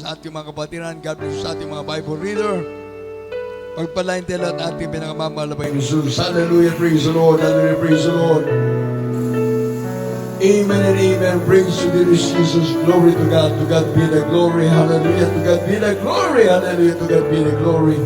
sa ating mga kapatiran. God bless sa ating mga Bible reader. Pagpalain tayo at ating pinakamamalabay ni Jesus. Hallelujah, praise the Lord. Hallelujah, praise the Lord. Amen and amen. Praise to thee, Jesus. Glory to God. To God be the glory. Hallelujah. To God be the glory. Hallelujah. To God be the glory.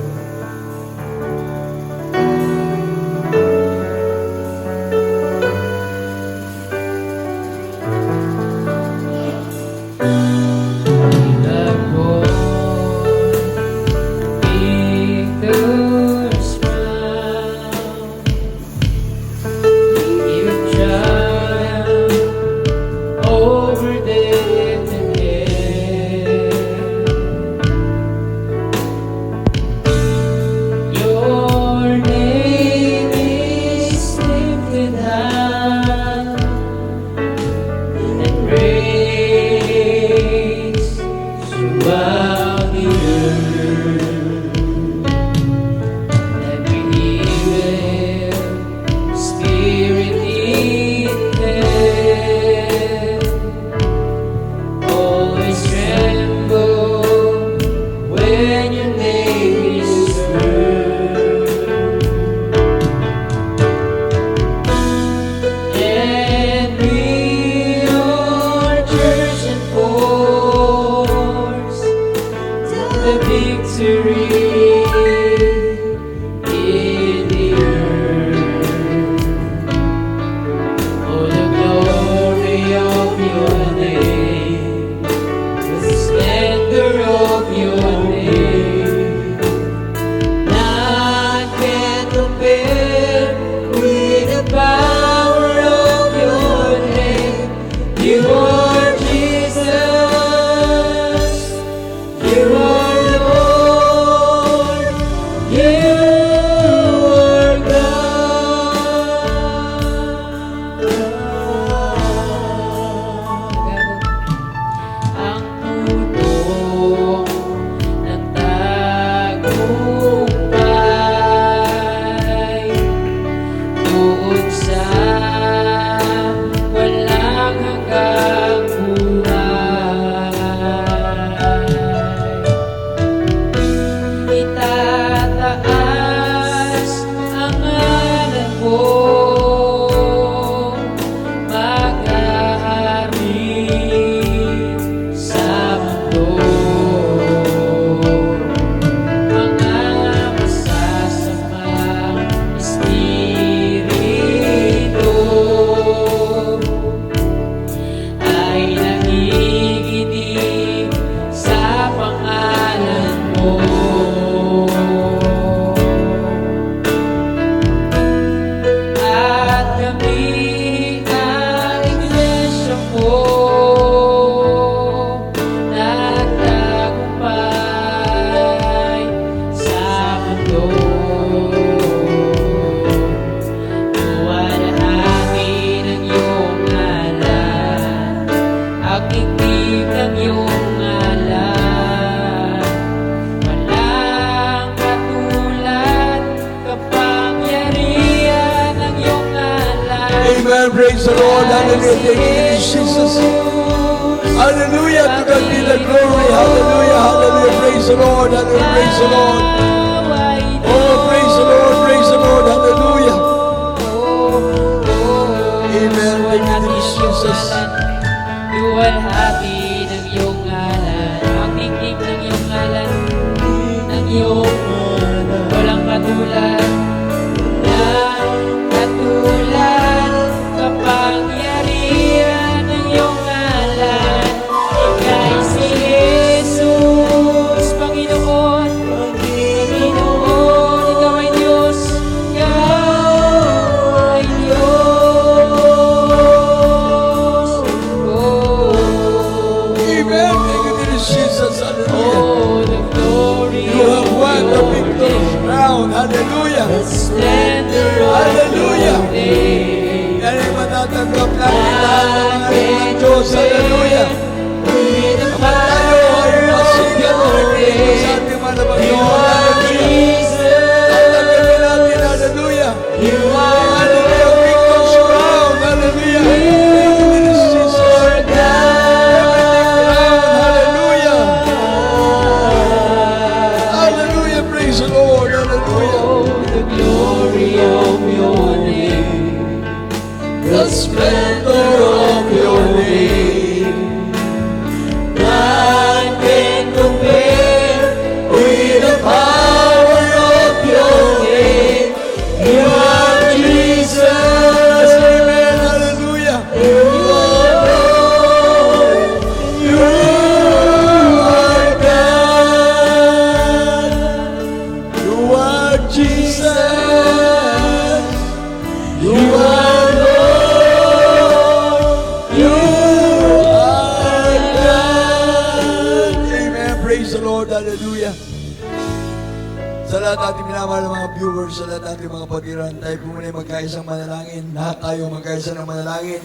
Praise the Lord. Hallelujah. Thank you, Jesus. Hallelujah. To God be the glory. Hallelujah. Hallelujah. Praise the Lord. Hallelujah. Praise the Lord. Oh, praise the Lord. Praise the Lord. Hallelujah. Amen. Thank you, Jesus. Luwalhati ng iyong ngalan, ang tingting ng iyong ngalan, ng iyong walang katulad. Kapangyarihan ng iyong ngalan, ika'y si Jesus, Panginoon, Panginoon, ikaw ay Diyos, ikaw ay Diyos. Amen. Thank you, Jesus. Hallelujah. Oh, the glory You have won the victor's crown. Hallelujah. the splendor of Hallelujah. your name. Yan ay matatanggap natin lahat ng mga ating Diyos. Hallelujah. Kapag tayo ay masigat o nagpili sa ating mga nabagyon. Hallelujah. Tatanggapin natin. Hallelujah. Hallelujah. Victor's crown. Hallelujah. Everything crown. Hallelujah. Lord. Hallelujah. Sa lahat natin minamahal ng mga viewers, sa lahat natin mga patiran, tayo po muna magkaisang manalangin. Lahat tayo magkaisa ng manalangin.